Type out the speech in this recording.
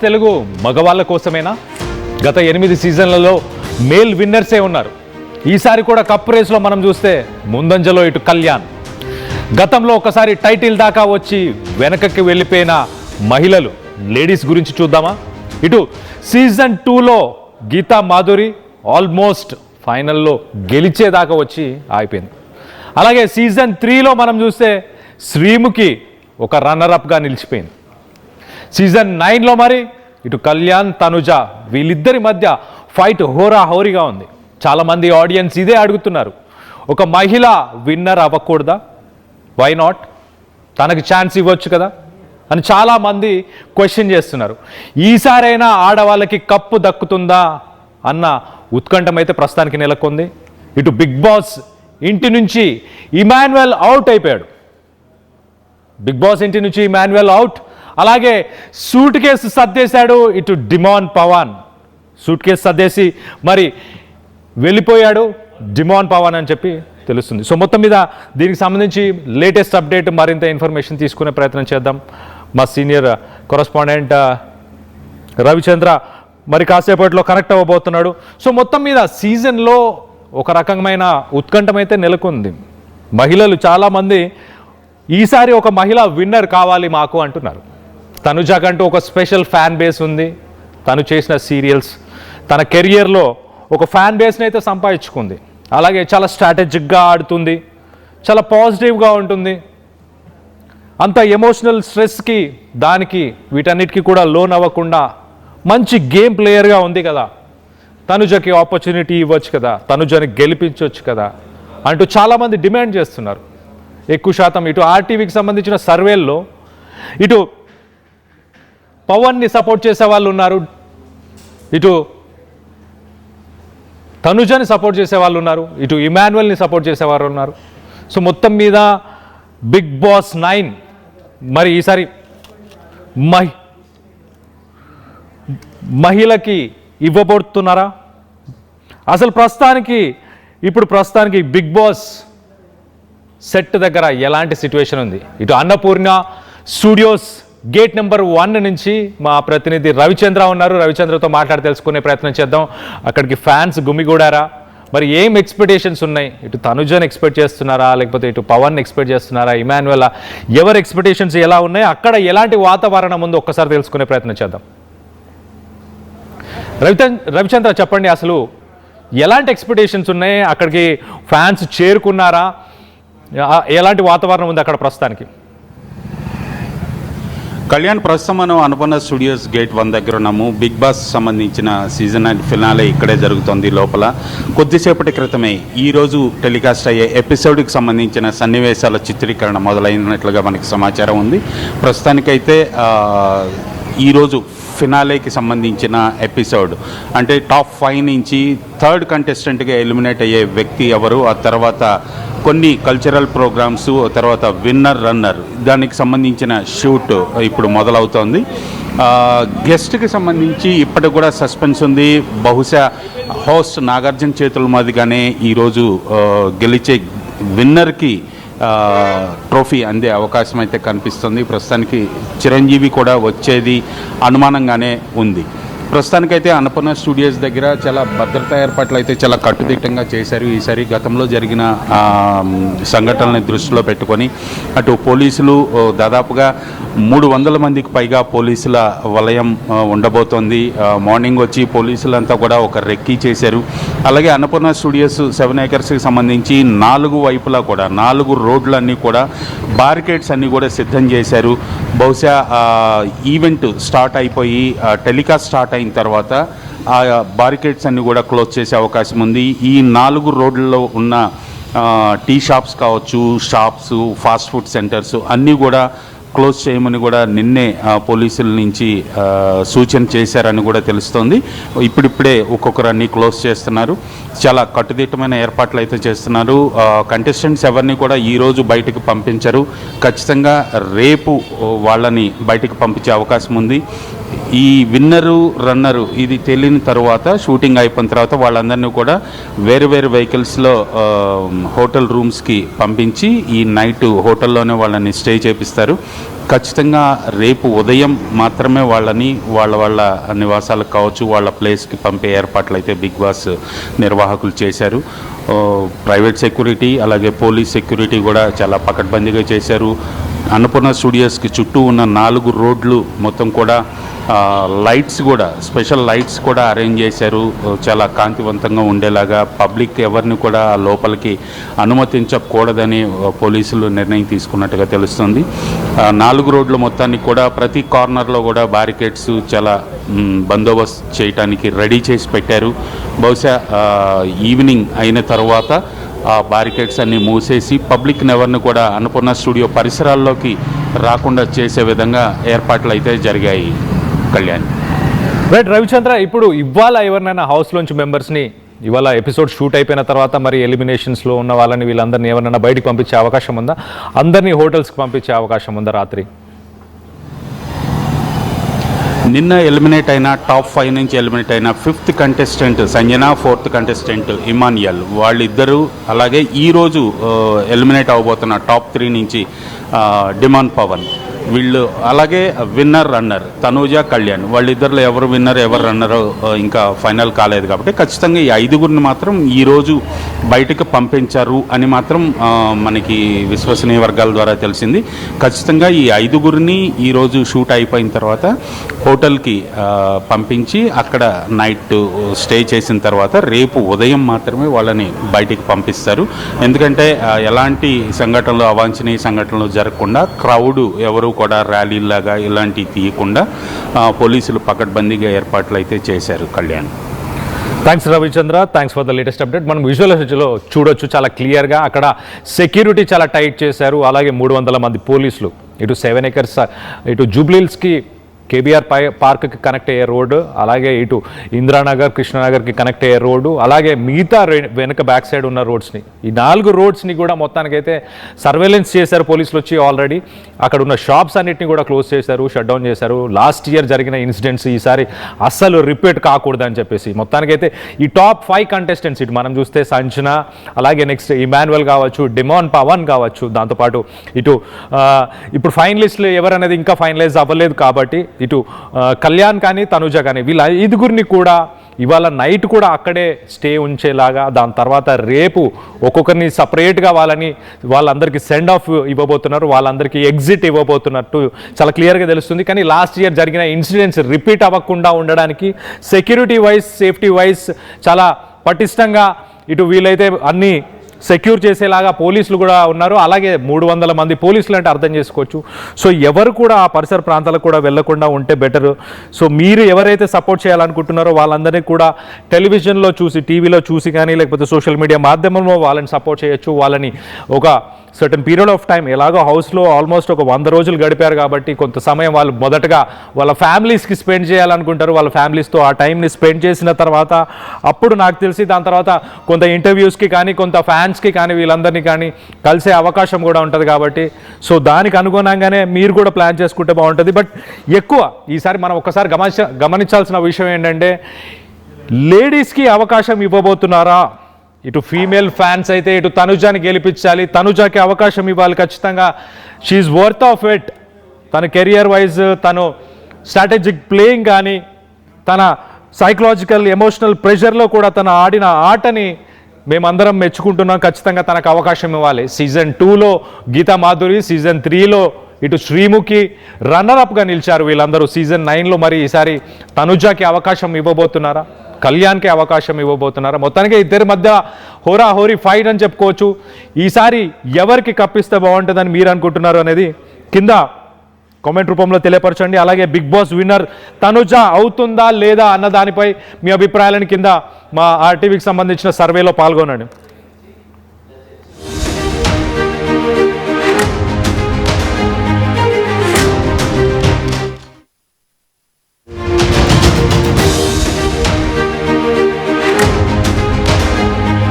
తెలుగు మగవాళ్ళ కోసమేనా? గత 8 సీజన్లలో మేల్ విన్నర్సే ఉన్నారు. ఈసారి కూడా కప్ రేస్లో మనం చూస్తే ముందంజలో ఇటు కళ్యాణ్, గతంలో ఒకసారి టైటిల్ దాకా వచ్చి వెనకకి వెళ్ళిపోయిన మహిళలు లేడీస్ గురించి చూద్దామా? ఇటు సీజన్ 2లో గీతా మాధురి ఆల్మోస్ట్ ఫైనల్లో గెలిచేదాకా వచ్చి ఆగిపోయింది. అలాగే సీజన్ 3లో మనం చూస్తే శ్రీముఖి ఒక రన్నరప్గా నిలిచిపోయింది. సీజన్ 9లో మరి ఇటు కళ్యాణ్ తనుజ వీళ్ళిద్దరి మధ్య ఫైట్ హోరాహోరీగా ఉంది. చాలామంది ఆడియన్స్ ఇదే అడుగుతున్నారు, ఒక మహిళ విన్నర్ అవ్వకూడదా? Why not? తనకి ఛాన్స్ ఇవ్వచ్చు కదా అని చాలామంది క్వశ్చన్ చేస్తున్నారు. ఈసారైనా ఆడవాళ్ళకి కప్పు దక్కుతుందా అన్న ఉత్కంఠం అయితే ప్రస్తుతానికి నెలకొంది. ఇటు బిగ్ బాస్ ఇంటి నుంచి ఇమాన్యుయల్ అవుట్ అయిపోయాడు. బిగ్ బాస్ ఇంటి నుంచి ఇమాన్యుయల్ అవుట్. అలాగే సూట్ కేసు సర్దేశాడు ఇటు డిమాన్ పవన్. సూట్ కేసు సర్దేసి మరి వెళ్ళిపోయాడు డిమాన్ పవన్ అని చెప్పి తెలుస్తుంది. సో మొత్తం మీద దీనికి సంబంధించి లేటెస్ట్ అప్డేట్, మరింత ఇన్ఫర్మేషన్ తీసుకునే ప్రయత్నం చేద్దాం. మా సీనియర్ కరెస్పాండెంట్ రవిచంద్ర మరి కాసేపట్లో కనెక్ట్ అవ్వబోతున్నాడు. సో మొత్తం మీద సీజన్లో ఒక రకమైన ఉత్కంఠం అయితే నెలకొంది. మహిళలు చాలామంది ఈసారి ఒక మహిళ విన్నర్ కావాలి మాకు అంటున్నారు. తనుజకంటూ ఒక స్పెషల్ ఫ్యాన్ బేస్ ఉంది. తను చేసిన సీరియల్స్, తన కెరియర్లో ఒక ఫ్యాన్ బేస్ని అయితే సంపాదించుకుంది. అలాగే చాలా స్ట్రాటజిక్గా ఆడుతుంది, చాలా పాజిటివ్గా ఉంటుంది. అంత ఎమోషనల్ స్ట్రెస్కి దానికి వీటన్నిటికీ కూడా లోన్ అవ్వకుండా మంచి గేమ్ ప్లేయర్గా ఉంది కదా. తనుజకి ఆపర్చునిటీ ఇవ్వచ్చు కదా, తనుజని గెలిపించవచ్చు కదా అంటూ చాలామంది డిమాండ్ చేస్తున్నారు. ఎక్కువ శాతం ఇటు ఆర్టీవీకి సంబంధించిన సర్వేల్లో ఇటు పవన్ని సపోర్ట్ చేసే వాళ్ళు ఉన్నారు, ఇటు తనుజని సపోర్ట్ చేసే వాళ్ళు ఉన్నారు, ఇటు ఇమాన్యుయల్ని సపోర్ట్ చేసేవారు ఉన్నారు. సో మొత్తం మీద బిగ్ బాస్ 9 మరి ఈసారి మహిళకి ఇవ్వబోతున్నారా? అసలు ప్రస్తుతానికి బిగ్ బాస్ సెట్ దగ్గర ఎలాంటి సిచ్యువేషన్ ఉంది? ఇటు అన్నపూర్ణ స్టూడియోస్ గేట్ నెంబర్ 1 నుంచి మా ప్రతినిధి రవిచంద్ర ఉన్నారు. రవిచంద్రతో మాట్లాడి తెలుసుకునే ప్రయత్నం చేద్దాం. అక్కడికి ఫ్యాన్స్ గుమిగూడారా? మరి ఏం ఎక్స్పెక్టేషన్స్ ఉన్నాయి? ఇటు తనుజని ఎక్స్పెక్ట్ చేస్తున్నారా, లేకపోతే ఇటు పవన్ ఎక్స్పెక్ట్ చేస్తున్నారా, ఇమాన్యుయల్, ఎవరి ఎక్స్పెక్టేషన్స్ ఎలా ఉన్నాయి, అక్కడ ఎలాంటి వాతావరణం ఉందో ఒక్కసారి తెలుసుకునే ప్రయత్నం చేద్దాం. రవిచంద్ర చెప్పండి, అసలు ఎలాంటి ఎక్స్పెక్టేషన్స్ ఉన్నాయి? అక్కడికి ఫ్యాన్స్ చేరుకున్నారా? ఎలాంటి వాతావరణం ఉంది అక్కడ ప్రస్తుతానికి? కళ్యాణ్, ప్రస్తుతం మనం అనుపన్న స్టూడియోస్ గేట్ 1 దగ్గర ఉన్నాము. బిగ్ బాస్ సంబంధించిన సీజన్ 9 ఫినాలే ఇక్కడే జరుగుతుంది. లోపల కొద్దిసేపటి క్రితమే ఈరోజు టెలికాస్ట్ అయ్యే ఎపిసోడ్కి సంబంధించిన సన్నివేశాల చిత్రీకరణ మొదలైనట్లుగా మనకి సమాచారం ఉంది. ప్రస్తుతానికైతే ఈరోజు ఫినాలేకి సంబంధించిన ఎపిసోడ్ అంటే టాప్ 5 నుంచి 3rd కంటెస్టెంట్గా ఎలిమినేట్ అయ్యే వ్యక్తి ఎవరు, ఆ తర్వాత కొన్ని కల్చరల్ ప్రోగ్రామ్స్, తర్వాత విన్నర్ రన్నర్, దానికి సంబంధించిన షూట్ ఇప్పుడు మొదలవుతోంది. గెస్ట్కి సంబంధించి ఇప్పటికి కూడా సస్పెన్స్ ఉంది. బహుశా హోస్ట్ నాగార్జున చేతుల మీదుగానే ఈరోజు గెలిచే విన్నర్కి ట్రోఫీ అందే అవకాశం అయితే కనిపిస్తుంది. ప్రస్తుతానికి చిరంజీవి కూడా వచ్చేది అనుమానంగానే ఉంది. ప్రస్తుతానికైతే అన్నపూర్ణ స్టూడియోస్ దగ్గర చాలా భద్రతా ఏర్పాట్లు అయితే చాలా కట్టుదిట్టంగా చేశారు. ఈసారి గతంలో జరిగిన సంఘటనల్ని దృష్టిలో పెట్టుకొని అటు పోలీసులు దాదాపుగా 300 మందికి పైగా పోలీసుల వలయం ఉండబోతోంది. మార్నింగ్ వచ్చి పోలీసులంతా కూడా ఒక రెక్కీ చేశారు. అలాగే అన్నపూర్ణ స్టూడియోస్ 7 ఏకర్స్కి సంబంధించి 4 వైపులా కూడా 4 రోడ్లన్నీ కూడా బారికేడ్స్ అన్నీ కూడా సిద్ధం చేశారు. బహుశా ఈవెంట్ స్టార్ట్ అయిపోయి టెలికాస్ట్ స్టార్ట్ అయిన తర్వాత ఆ బారికేడ్స్ అన్నీ కూడా క్లోజ్ చేసే అవకాశం ఉంది. ఈ 4 రోడ్లలో ఉన్న టీ షాప్స్ కావచ్చు, షాప్స్, ఫాస్ట్ ఫుడ్ సెంటర్స్ అన్నీ కూడా క్లోజ్ చేయమని కూడా నిన్నే పోలీసుల నుంచి సూచన చేశారని కూడా తెలుస్తోంది. ఇప్పుడిప్పుడే ఒక్కొక్కరన్నీ క్లోజ్ చేస్తున్నారు. చాలా కట్టుదిట్టమైన ఏర్పాట్లు అయితే చేస్తున్నారు. కంటెస్టెంట్స్ ఎవరిని కూడా ఈరోజు బయటకు పంపించరు. ఖచ్చితంగా రేపు వాళ్ళని బయటకు పంపించే అవకాశం ఉంది. ఈ విన్నరు రన్నరు ఇది తెలియని తర్వాత షూటింగ్ అయిపోయిన తర్వాత వాళ్ళందరినీ కూడా వేరు వేరు వెహికల్స్లో హోటల్ రూమ్స్కి పంపించి ఈ నైట్ హోటల్లోనే వాళ్ళని స్టే చేపిస్తారు. ఖచ్చితంగా రేపు ఉదయం మాత్రమే వాళ్ళని వాళ్ళ నివాసాలకు కావచ్చు వాళ్ళ ప్లేస్కి పంపే ఏర్పాట్లు అయితే బిగ్ బాస్ నిర్వాహకులు చేశారు. ప్రైవేట్ సెక్యూరిటీ అలాగే పోలీస్ సెక్యూరిటీ కూడా చాలా పకడ్బందీగా చేశారు. అన్నపూర్ణ స్టూడియోస్కి చుట్టూ ఉన్న 4 రోడ్లు మొత్తం కూడా లైట్స్ కూడా స్పెషల్ లైట్స్ కూడా అరేంజ్ చేశారు. చాలా కాంతివంతంగా ఉండేలాగా పబ్లిక్ ఎవరిని కూడా లోపలికి అనుమతించకూడదని పోలీసులు నిర్ణయం తీసుకున్నట్టుగా తెలుస్తుంది. 4 రోడ్ల మొత్తాన్ని కూడా ప్రతి కార్నర్లో కూడా బ్యారికేడ్స్ చాలా బందోబస్తు చేయడానికి రెడీ చేసి పెట్టారు. బహుశా ఈవినింగ్ అయిన తర్వాత ఆ బ్యారికేడ్స్ అన్ని మూసేసి పబ్లిక్ని ఎవరిని కూడా అన్నపూర్ణ స్టూడియో పరిసరాల్లోకి రాకుండా చేసే విధంగా ఏర్పాట్లు అయితే జరిగాయి. కళ్యాణ్ రైట్ రవిచంద్ర, ఇప్పుడు ఇవాళ ఎవరినైనా హౌస్లోంచి మెంబర్స్ని ఇవాళ ఎపిసోడ్ షూట్ అయిపోయిన తర్వాత మరి ఎలిమినేషన్స్లో ఉన్న వాళ్ళని వీళ్ళందరినీ ఎవరైనా బయటికి పంపించే అవకాశం ఉందా? అందరినీ హోటల్స్కి పంపించే అవకాశం ఉందా రాత్రి? నిన్న ఎలిమినేట్ అయిన టాప్ 5 నుంచి ఎలిమినేట్ అయిన 5th contestant Sanjana, 4th contestant Emmanuel వాళ్ళిద్దరూ, అలాగే ఈరోజు ఎలిమినేట్ అవబోతున్న టాప్ 3 నుంచి డిమాన్ పవన్ వీళ్ళు, అలాగే విన్నర్ రన్నర్ తనూజ, కళ్యాణ్ వాళ్ళిద్దరిలో ఎవరు విన్నర్ ఎవరు రన్నరో ఇంకా ఫైనల్ కాలేదు. కాబట్టి ఖచ్చితంగా ఈ 5గురిని మాత్రం ఈరోజు బయటకు పంపించారు అని మాత్రం మనకి విశ్వసనీయ వర్గాల ద్వారా తెలిసింది. ఖచ్చితంగా ఈ 5గురిని ఈరోజు షూట్ అయిపోయిన తర్వాత హోటల్కి పంపించి అక్కడ నైట్ స్టే చేసిన తర్వాత రేపు ఉదయం మాత్రమే వాళ్ళని బయటికి పంపిస్తారు. ఎందుకంటే ఎలాంటి సంఘటనలు అవాంఛనీయ సంఘటనలు జరగకుండా క్రౌడ్ ఎవరు కూడా ర్యాలీలాగా ఇలాంటివి తీయకుండా పోలీసులు పకడ్బందీగా ఏర్పాట్లు అయితే చేశారు. Kalyan thanks Ravichandra, thanks for the latest update. మనం విజువల్స్లో చూడొచ్చు చాలా క్లియర్గా అక్కడ సెక్యూరిటీ చాలా టైట్ చేశారు. అలాగే 300 మంది పోలీసులు ఇటు 7 acres ఇటు జూబ్లీహిల్స్కి కేబీఆర్ పార్క్కి కనెక్ట్ అయ్యే రోడ్డు, అలాగే ఇటు ఇందిరానగర్ కృష్ణనగర్కి కనెక్ట్ అయ్యే రోడ్డు, అలాగే మిగతా వెనక బ్యాక్ సైడ్ ఉన్న రోడ్స్ని, ఈ 4 రోడ్స్ని కూడా మొత్తానికైతే సర్వేలెన్స్ చేశారు పోలీసులు వచ్చి. ఆల్రెడీ అక్కడ ఉన్న షాప్స్ అన్నిటిని కూడా క్లోజ్ చేశారు, షట్ డౌన్ చేశారు. లాస్ట్ ఇయర్ జరిగిన ఇన్సిడెంట్స్ ఈసారి అస్సలు రిపీట్ కాకూడదని చెప్పేసి మొత్తానికైతే ఈ టాప్ 5 కంటెస్టెంట్స్ ఇటు మనం చూస్తే సంజన, అలాగే నెక్స్ట్ ఇమాన్యుయల్ కావచ్చు, డిమాన్ పవన్ కావచ్చు, దాంతోపాటు ఇటు ఇప్పుడు ఫైనలిస్టులు ఎవరనేది ఇంకా ఫైనలైజ్ అవ్వలేదు కాబట్టి ఇటు కళ్యాణ్ కానీ తనుజ కానీ వీళ్ళ 5గురిని కూడా ఇవాళ నైట్ కూడా అక్కడే స్టే ఉంచేలాగా, దాని తర్వాత రేపు ఒక్కొక్కరిని సపరేట్గా వాళ్ళందరికీ సెండ్ ఆఫ్ ఇవ్వబోతున్నారు, వాళ్ళందరికీ ఎగ్జిట్ ఇవ్వబోతున్నట్టు చాలా క్లియర్గా తెలుస్తుంది. కానీ లాస్ట్ ఇయర్ జరిగిన ఇన్సిడెంట్స్ రిపీట్ అవ్వకుండా ఉండడానికి సెక్యూరిటీ వైజ్ సేఫ్టీ వైజ్ చాలా పటిష్టంగా ఇటు వీళ్ళైతే అన్నీ సెక్యూర్ చేసేలాగా పోలీసులు కూడా ఉన్నారు. అలాగే 300 మంది పోలీసులు అంటే అర్థం చేసుకోవచ్చు. సో ఎవరు కూడా ఆ పరిసర ప్రాంతాలకు కూడా వెళ్లకుండా ఉంటే బెటర్. సో మీరు ఎవరైతే సపోర్ట్ చేయాలనుకుంటున్నారో వాళ్ళందరినీ కూడా టెలివిజన్లో చూసి, టీవీలో చూసి కానీ లేకపోతే సోషల్ మీడియా మాధ్యమంలో వాళ్ళని సపోర్ట్ చేయొచ్చు. వాళ్ళని ఒక సర్టన్ పీరియడ్ ఆఫ్ టైం, ఎలాగో హౌస్లో ఆల్మోస్ట్ ఒక 100 రోజులు గడిపారు కాబట్టి కొంత సమయం వాళ్ళు మొదటగా వాళ్ళ ఫ్యామిలీస్కి స్పెండ్ చేయాలనుకుంటారు. వాళ్ళ ఫ్యామిలీస్తో ఆ టైంని స్పెండ్ చేసిన తర్వాత అప్పుడు నాకు తెలిసి దాని తర్వాత కొంత ఇంటర్వ్యూస్కి కానీ కొంత ఫ్యాన్స్కి కానీ వీళ్ళందరినీ కానీ కలిసే అవకాశం కూడా ఉంటుంది. కాబట్టి సో దానికి అనుగుణంగానే మీరు కూడా ప్లాన్ చేసుకుంటే బాగుంటుంది. బట్ ఎక్కువ ఈసారి మనం ఒకసారి గమనించాల్సిన విషయం ఏంటంటే లేడీస్కి అవకాశం ఇవ్వబోతున్నారా? ఇటు ఫీమేల్ ఫ్యాన్స్ అయితే ఇటు తనుజాని గెలిపించాలి, తనుజాకి అవకాశం ఇవ్వాలి ఖచ్చితంగా. She's worth of it. తన కెరియర్ వైజ్, తను స్ట్రాటజిక్ ప్లేయింగ్ కానీ, తన సైకలాజికల్ ఎమోషనల్ ప్రెషర్లో కూడా తను ఆడిన ఆటని మేమందరం మెచ్చుకుంటున్నాం. ఖచ్చితంగా తనకు అవకాశం ఇవ్వాలి. సీజన్ 2లో గీతా మాధురి, సీజన్ 3లో ఇటు శ్రీముఖి రన్నర్అప్గా నిలిచారు వీళ్ళందరూ. సీజన్ 9లో మరి ఈసారి తనుజాకి అవకాశం ఇవ్వబోతున్నారా? కళ్యాణ్కి అవకాశం ఇవ్వబోతున్నారా? మొత్తానికి ఇద్దరి మధ్య హోరాహోరీ ఫైట్ అని చెప్పుకోవచ్చు. ఈసారి ఎవరికి కప్పిస్తే బాగుంటుందని మీరు అనుకుంటున్నారు అనేది కింద కామెంట్ రూపంలో తెలియపరచండి. అలాగే బిగ్ బాస్ విన్నర్ తనుజ అవుతుందా లేదా అన్న దానిపై మీ అభిప్రాయాలను కింద మా ఆర్టీవీకి సంబంధించిన సర్వేలో పాల్గొనండి.